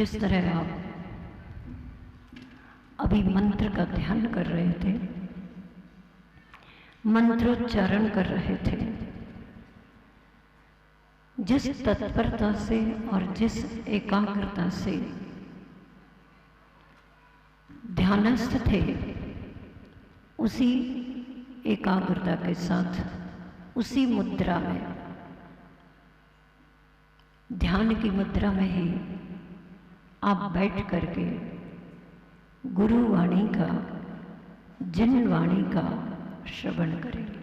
जिस तरह आप अभी मंत्र का ध्यान कर रहे थे, मंत्रोच्चारण कर रहे थे, जिस तत्परता से और जिस एकाग्रता से ध्यानस्थ थे, उसी एकाग्रता के साथ उसी मुद्रा में, ध्यान की मुद्रा में ही आप बैठ करके गुरु वाणी का, जिन वाणी का श्रवण करेंगे।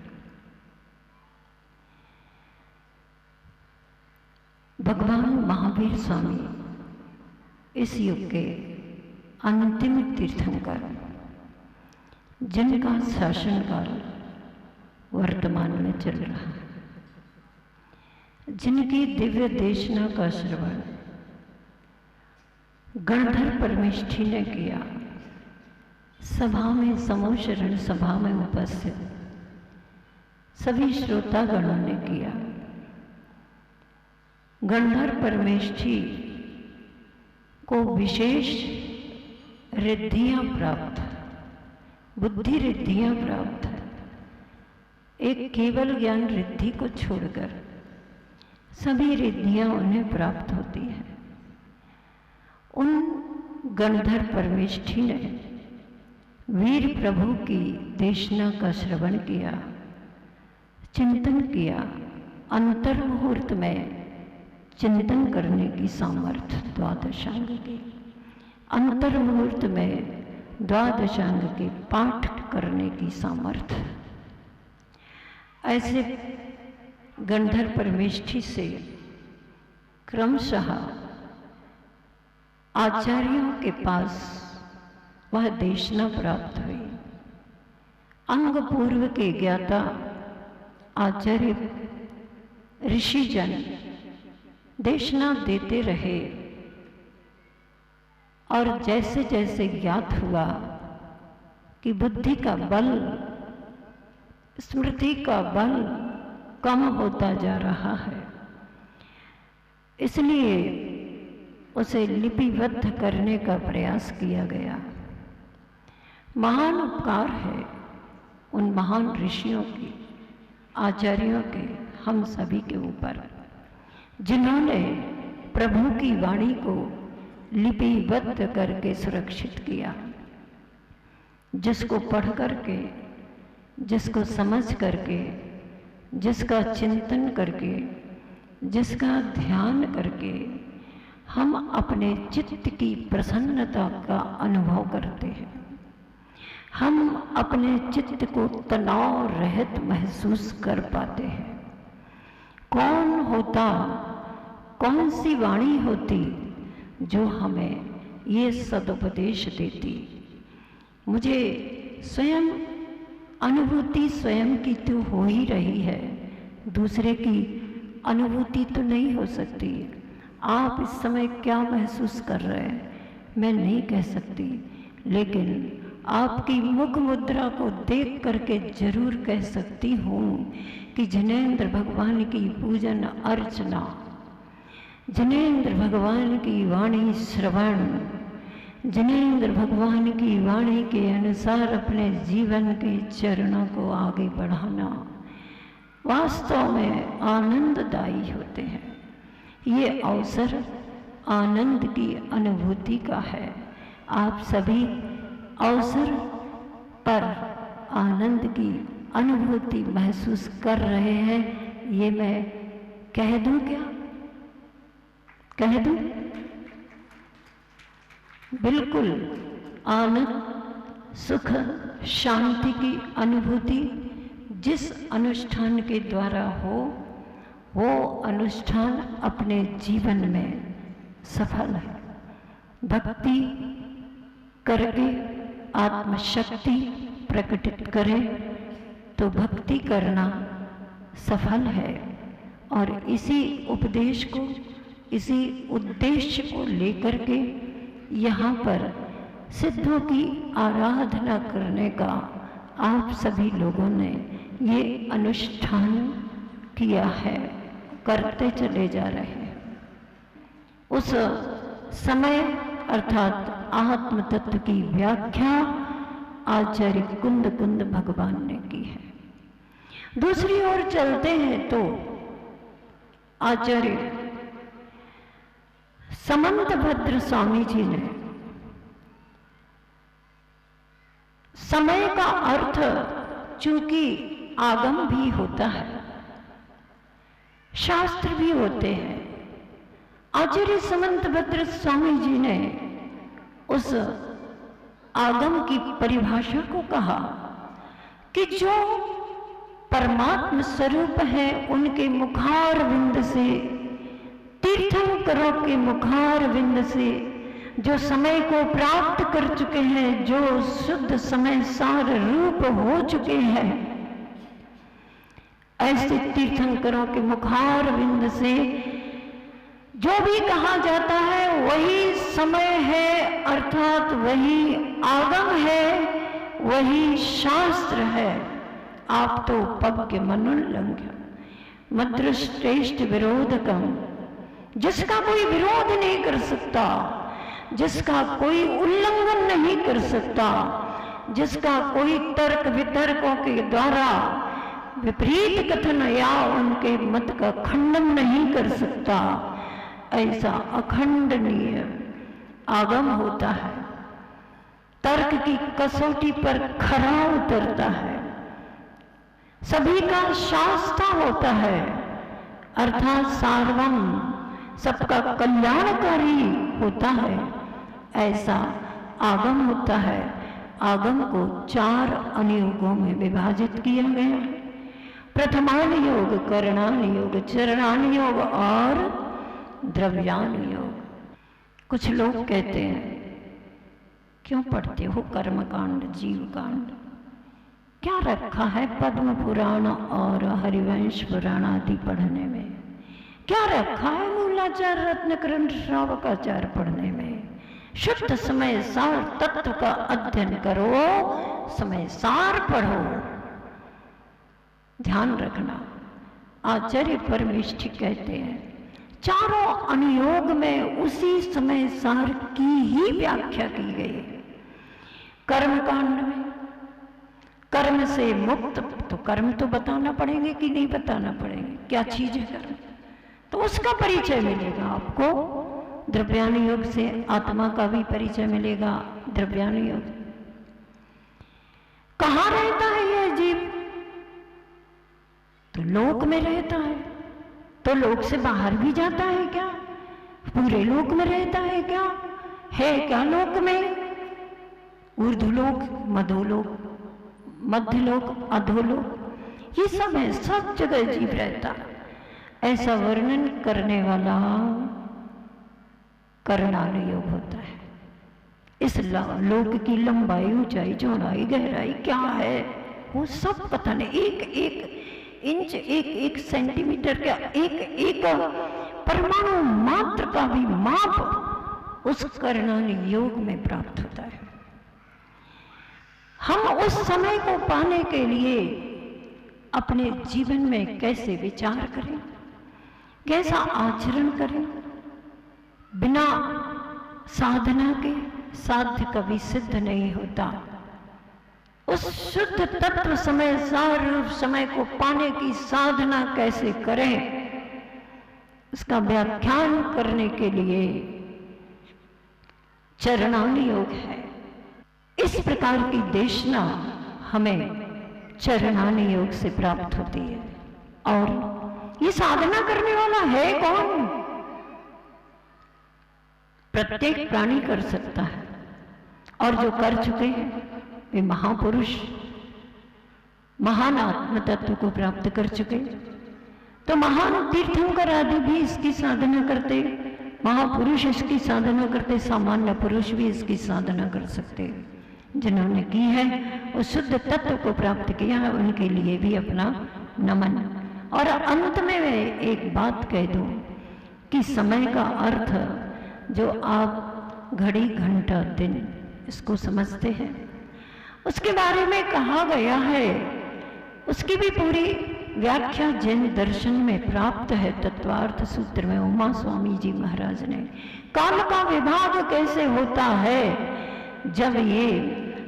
भगवान महावीर स्वामी इस युग के अंतिम तीर्थंकर, जिनका शासनकाल वर्तमान में चल रहा है, जिनकी दिव्य देशना का श्रवण गणधर परमेष्ठी ने किया, सभा में, समूह शरण सभा में उपस्थित सभी श्रोतागणों ने किया। गणधर परमेष्ठी को विशेष रिद्धियां प्राप्त, बुद्धि रिद्धियां प्राप्त है। एक केवल ज्ञान रिद्धि को छोड़कर सभी रिद्धियां उन्हें प्राप्त होती हैं। उन गणधर परमेष्ठी ने वीर प्रभु की देशना का श्रवण किया, चिंतन किया। अंतर मुहूर्त में चिंतन करने की सामर्थ्य द्वादशांग की, अंतर मुहूर्त में द्वादशांग के पाठ करने की सामर्थ्य। ऐसे गणधर परमेष्ठी से क्रमशः आचार्यों के पास वह देशना प्राप्त हुई। अंग पूर्व के ज्ञाता आचार्य ऋषिजन देशना देते रहे, और जैसे जैसे ज्ञात हुआ कि बुद्धि का बल, स्मृति का बल कम होता जा रहा है, इसलिए उसे लिपिबद्ध करने का प्रयास किया गया। महान उपकार है उन महान ऋषियों की, आचार्यों के, हम सभी के ऊपर, जिन्होंने प्रभु की वाणी को लिपिबद्ध करके सुरक्षित किया। जिसको पढ़ करके, जिसको समझ करके, जिसका चिंतन करके, जिसका ध्यान करके हम अपने चित्त की प्रसन्नता का अनुभव करते हैं। हम अपने चित्त को तनाव रहित महसूस कर पाते हैं। कौन होता, कौन सी वाणी होती जो हमें ये सदुपदेश देती। मुझे स्वयं अनुभूति स्वयं की तो हो ही रही है, दूसरे की अनुभूति तो नहीं हो सकती। आप इस समय क्या महसूस कर रहे हैं मैं नहीं कह सकती, लेकिन आपकी मुख मुद्रा को देख करके जरूर कह सकती हूँ कि जिनेंद्र भगवान की पूजन अर्चना, जिनेंद्र भगवान की वाणी श्रवण, जिनेंद्र भगवान की वाणी के अनुसार अपने जीवन के चरणों को आगे बढ़ाना वास्तव में आनंददायी होते हैं। ये अवसर आनंद की अनुभूति का है। आप सभी अवसर पर आनंद की अनुभूति महसूस कर रहे हैं, ये मैं कह दूं क्या? कह दूं? बिल्कुल आनंद, सुख, शांति की अनुभूति जिस अनुष्ठान के द्वारा हो, वो अनुष्ठान अपने जीवन में सफल है। भक्ति करके आत्मशक्ति प्रकटित करें तो भक्ति करना सफल है। और इसी उपदेश को, इसी उद्देश्य को लेकर के यहाँ पर सिद्धों की आराधना करने का आप सभी लोगों ने ये अनुष्ठान किया है, करते चले जा रहे हैं। उस समय अर्थात आत्म तत्व की व्याख्या आचार्य कुंद कुंद भगवान ने की है। दूसरी ओर चलते हैं तो आचार्य समंत भद्र स्वामी जी ने समय का अर्थ चूंकि आगम भी होता है, शास्त्र भी होते हैं, आचार्य समंत भद्र स्वामी जी ने उस आगम की परिभाषा को कहा कि जो परमात्म स्वरूप है उनके मुखार विंद से, तीर्थंकरों के मुखार विंद से जो समय को प्राप्त कर चुके हैं, जो शुद्ध समय सार रूप हो चुके हैं, ऐसे तीर्थंकरों के मुखार विंद से जो भी कहा जाता है वही समय है, अर्थात वही आगम है, वही शास्त्र है। आप तो पज्ञ मनुल्लंघ्य मद्र श्रेष्ठ विरोधकम, जिसका कोई विरोध नहीं कर सकता, जिसका कोई उल्लंघन नहीं कर सकता, जिसका कोई तर्क वितर्कों के द्वारा विपरीत कथन या उनके मत का खंडन नहीं कर सकता, ऐसा अखंडनीय आगम होता है। तर्क की कसौटी पर खरा उतरता है, सभी का शास्ता होता है, अर्थात सार्वम, सबका कल्याणकारी होता है, ऐसा आगम होता है। आगम को 4 अनुयोगों में विभाजित किया गया है। प्रथमान योग, करणान योग, चरणान योग और द्रव्यान योग। कुछ लोग कहते हैं क्यों पढ़ते हो कर्मकांड, जीवकांड, क्या रखा है पद्म पुराण और हरिवंश पुराण आदि पढ़ने में, क्या रखा है मूलाचार रत्नकरण श्रावकाचार पढ़ने में। शुद्ध समय सार तत्व का अध्ययन करो, समय सार पढ़ो। ध्यान रखना, आचार्य परमेष्ठी कहते हैं चारों अनुयोग में उसी समय सार की ही व्याख्या की गई। कर्मकांड में कर्म से मुक्त, तो कर्म तो बताना पड़ेंगे कि नहीं बताना पड़ेंगे, क्या चीज है कर्म, तो उसका परिचय मिलेगा आपको। द्रव्यान योग से आत्मा का भी परिचय मिलेगा। द्रव्यान योग कहाँ रहता है यह जीव, तो लोक में रहता है। तो लोक से बाहर भी जाता है क्या, पूरे लोक में रहता है क्या, है क्या लोक में, ऊर्ध्वलोक, मधोलोक, मध्यलोक, अधोलोक, ये सब है, सब जगह जीव रहता है। ऐसा वर्णन करने वाला करणान योग होता है। इस लोक की लंबाई, ऊंचाई, चौड़ाई, गहराई क्या है, वो सब पता नहीं, एक एक इंच, एक एक सेंटीमीटर का, एक एक परमाणु मात्र का भी माप उस करणान योग में प्राप्त होता है। हम उस समय को पाने के लिए अपने जीवन में कैसे विचार करें, कैसा आचरण करें। बिना साधना के साध्य कभी सिद्ध नहीं होता। उस शुद्ध तत्व समय सार रूप समय को पाने की साधना कैसे करें, इसका व्याख्यान करने के लिए चरणान योग है। इस प्रकार की देशना हमें चरणान योग से प्राप्त होती है। और ये साधना करने वाला है कौन? प्रत्येक प्राणी कर सकता है, और जो कर चुके हैं वे महापुरुष, महान आत्म तत्व को प्राप्त कर चुके। तो महान तीर्थंकर आदि भी इसकी साधना करते, महापुरुष इसकी साधना करते, सामान्य पुरुष भी इसकी साधना कर सकते। जिन्होंने की है वो शुद्ध तत्व को प्राप्त किया है, उनके लिए भी अपना नमन। और अंत में मैं एक बात कह दूं कि समय का अर्थ जो आप घड़ी, घंटा, दिन इसको समझते हैं, उसके बारे में कहा गया है, उसकी भी पूरी व्याख्या जैन दर्शन में प्राप्त है तत्वार्थ सूत्र में उमा स्वामी जी महाराज ने। काल का विभाग कैसे होता है? जब ये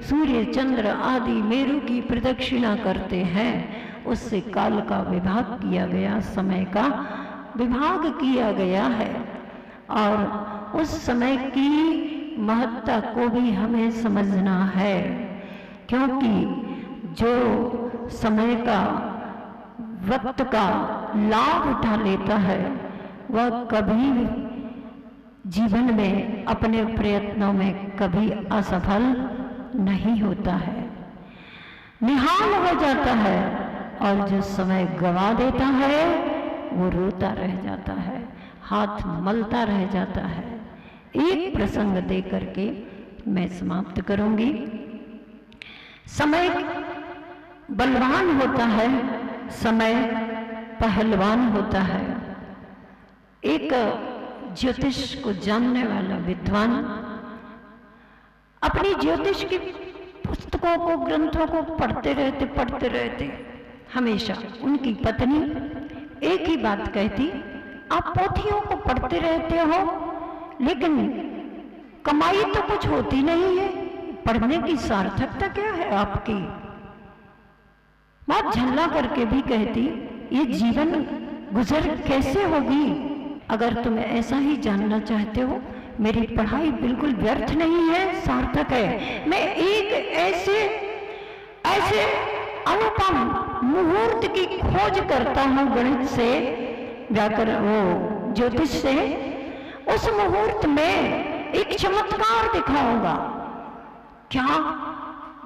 सूर्य चंद्र आदि मेरु की प्रदक्षिणा करते हैं, उससे काल का विभाग किया गया, समय का विभाग किया गया है। और उस समय की महत्ता को भी हमें समझना है, क्योंकि जो समय का वक्त का लाभ उठा लेता है वह कभी जीवन में अपने प्रयत्नों में कभी असफल नहीं होता है, निहाल हो जाता है। और जो समय गवा देता है वो रोता रह जाता है, हाथ मलता रह जाता है। एक प्रसंग दे करके मैं समाप्त करूंगी। समय बलवान होता है, समय पहलवान होता है। एक ज्योतिष को जानने वाला विद्वान अपनी ज्योतिष की पुस्तकों को, ग्रंथों को पढ़ते रहते हमेशा। उनकी पत्नी एक ही बात कहती, आप पोथियों को पढ़ते रहते हो लेकिन कमाई तो कुछ होती नहीं है, पढ़ने की सार्थकता क्या है आपकी? बहुत झल्ला करके भी कहती, ये जीवन गुजर कैसे होगी? अगर तुम ऐसा ही जानना चाहते हो, मेरी पढ़ाई बिल्कुल व्यर्थ नहीं है, सार्थक है। मैं एक ऐसे अनुपम मुहूर्त की खोज करता हूं गणित से, व्याकरण वो ज्योतिष से। उस मुहूर्त में एक चमत्कार दिखाऊंगा। क्या?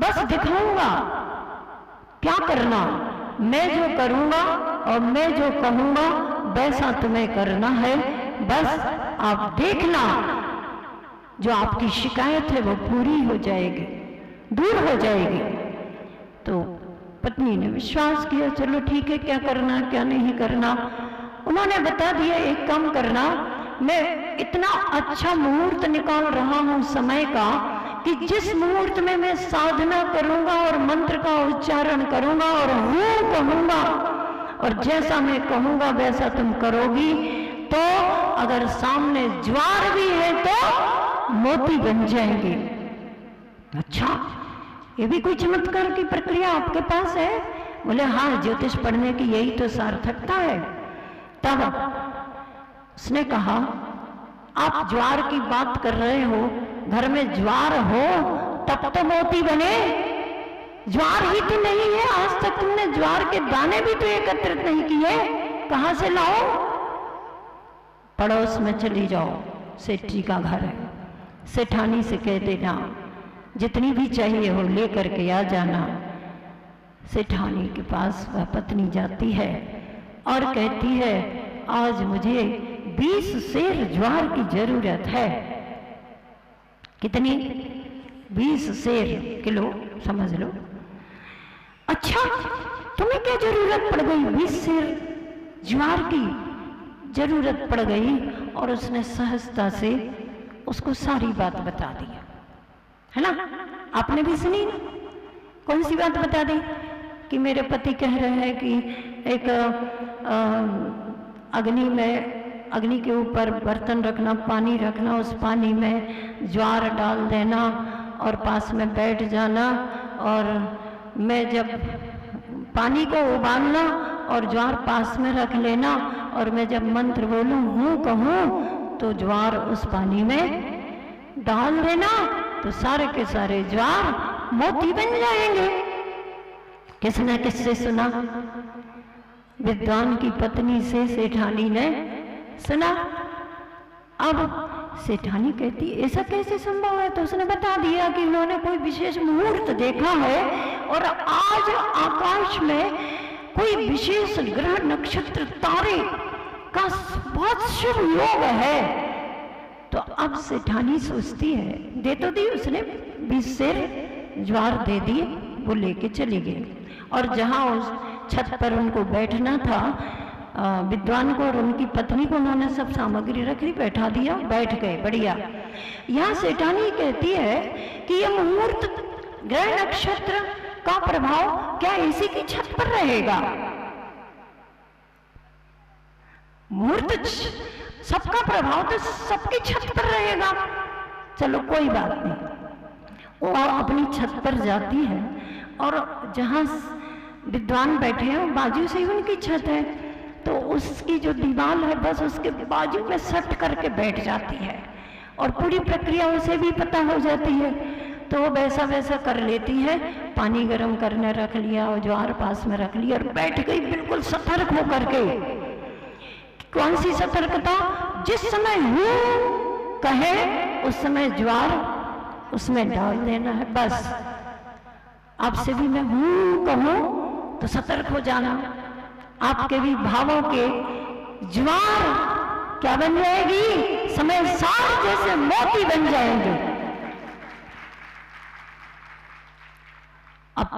बस दिखाऊंगा। क्या करना? मैं जो करूंगा और मैं जो कहूंगा वैसा तुम्हें करना है। बस आप देखना, जो आपकी शिकायत है वो पूरी हो जाएगी, दूर हो जाएगी। तो पत्नी ने विश्वास किया, चलो ठीक है, क्या करना क्या नहीं करना। उन्होंने बता दिया, एक काम करना, मैं इतना अच्छा मुहूर्त निकाल रहा हूं समय का कि जिस मुहूर्त में मैं साधना करूंगा और मंत्र का उच्चारण करूंगा और हूं कहूंगा और जैसा मैं कहूंगा वैसा तुम करोगी, तो अगर सामने ज्वार भी है तो मोती बन जाएंगे। अच्छा, ये भी कोई चमत्कार की प्रक्रिया आपके पास है? बोले हाँ, ज्योतिष पढ़ने की यही तो सार्थकता है। तब उसने कहा, आप ज्वार की बात कर रहे हो, घर में ज्वार हो तब तो मोती बने। ज्वार ही तो नहीं है, आज तक तुमने ज्वार के दाने भी तो एकत्रित नहीं किए, कहां से लाओ? पड़ोस में चली जाओ, सेठी का घर है, सेठानी से कह देना जितनी भी चाहिए हो लेकर के आ जाना। सेठानी के पास वह पत्नी जाती है और कहती है, आज मुझे 20 सेर ज्वार की जरूरत है। कितनी? 20 सेर किलो, समझ लो। अच्छा, तुम्हें क्या जरूरत पड़ गई? 20 सेर ज्वार की जरूरत पड़ गई। और उसने सहजता से उसको सारी बात बता दी, है ना? आपने भी सुनी ना? कौन सी बात बता दी? कि मेरे पति कह रहे हैं कि एक अग्नि के ऊपर बर्तन रखना, पानी रखना, उस पानी में ज्वार डाल देना और पास में बैठ जाना, और मैं जब पानी को उबालना और ज्वार पास में रख लेना, और मैं जब मंत्र बोलूं, हूं कहूं, तो ज्वार उस पानी में डाल देना, तो सारे के सारे ज्वार मोती बन जाएंगे। किसने किससे सुना? विद्वान की पत्नी से सेठानी ने सुना। अब सेठानी कहती, ऐसा कैसे संभव है? तो उसने बता दिया कि उन्होंने कोई विशेष मुहूर्त देखा है और आज आकाश में कोई विशेष ग्रह, नक्षत्र, तारे का बहुत शुभ योग है। तो अब सेठानी सोचती है, दे तो दी उसने, 20 सेर ज्वार दे दिए, वो लेके चली गई। और जहां उस छत पर उनको बैठना था, विद्वान को और उनकी पत्नी को उन्होंने सब सामग्री रख दी, बैठा दिया, बैठ गए, बढ़िया। यहाँ सेठानी कहती है कि यह मुहूर्त, ग्रह नक्षत्र का प्रभाव क्या इसी की छत पर रहेगा? मूर्त सबका प्रभाव तो सबकी छत पर रहेगा। चलो कोई बात नहीं, वो अपनी छत पर जाती है और जहाँ विद्वान बैठे हैं बाजू से ही उनकी छत है, तो उसकी जो दीवार है बस उसके बाजू में सट करके बैठ जाती है और पूरी प्रक्रिया उसे भी पता हो जाती है। तो वो वैसा वैसा कर लेती है, पानी गर्म करने रख लिया और ज्वार पास में रख लिया और बैठ गई बिल्कुल सतर्क होकर के। कौन सी सतर्कता? जिस समय हूं कहे उस समय ज्वार उसमें डाल देना है। बस आपसे भी मैं हूं कहूं तो सतर्क हो जाना। आपके भी भावों के ज्वार क्या बन जाएगी? समय सार जैसे मोती बन जाएंगे। अब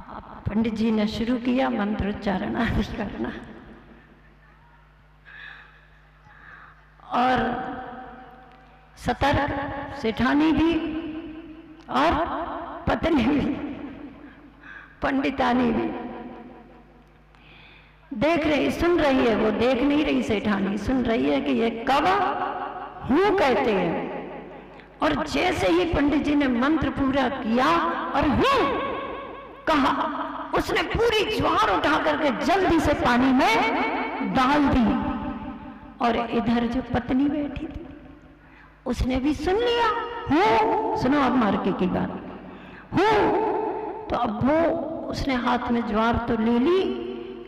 पंडित जी ने शुरू किया मंत्रोच्चारण आदि करना और सतर्क सेठानी भी और पत्नी भी, पंडितानी भी देख रही, सुन रही है। वो देख नहीं रही सेठानी, सुन रही है कि ये कब हूं कहते हैं। और जैसे ही पंडित जी ने मंत्र पूरा किया और हूं कहा, उसने पूरी ज्वार उठा करके जल्दी से पानी में डाल दी। और इधर जो पत्नी बैठी थी उसने भी सुन लिया, हूं सुनो अब मार्के की बात, हूं। तो अब वो उसने हाथ में ज्वार तो ले ली,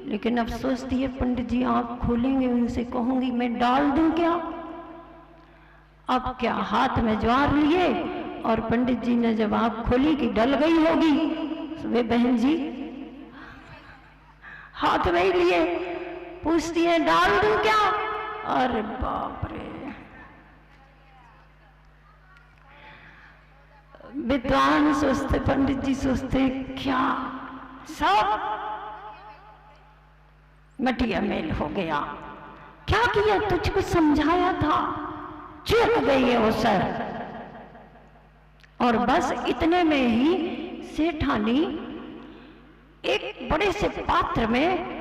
लेकिन अब सोचती है पंडित जी आंख खोलेंगे, उनसे कहूंगी मैं डाल दूं क्या? अब क्या, हाथ में ज्वार लिए और पंडित जी ने जब आंख खोली कि डल गई होगी, वे बहन जी हाथ में ही लिए, पूछती है डाल दूं क्या? अरे बाप रे, विद्वान सोचते, पंडित जी सोचते क्या सब मटिया मेल हो गया। क्या किया? तुझको समझाया था, चूक गई है वो सर। और बस इतने में ही सेठानी एक बड़े से पात्र में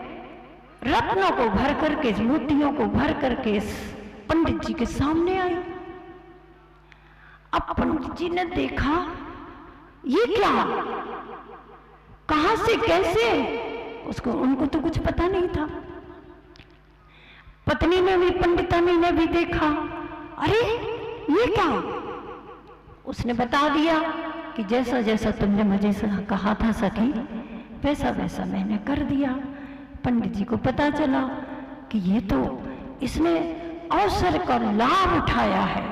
रत्नों को भर करके, मोतियों को भर करके पंडित जी के सामने आई। अब पंडित जी ने देखा ये क्या, कहां से कैसे, उसको उनको तो कुछ पता नहीं था। पत्नी ने भी, पंडितानी ने भी देखा, अरे ये क्या? उसने बता दिया कि जैसा जैसा तुमने मुझे कहा था सखी, वैसा वैसा मैंने कर दिया। पंडित जी को पता चला कि ये तो इसने अवसर का लाभ उठाया है।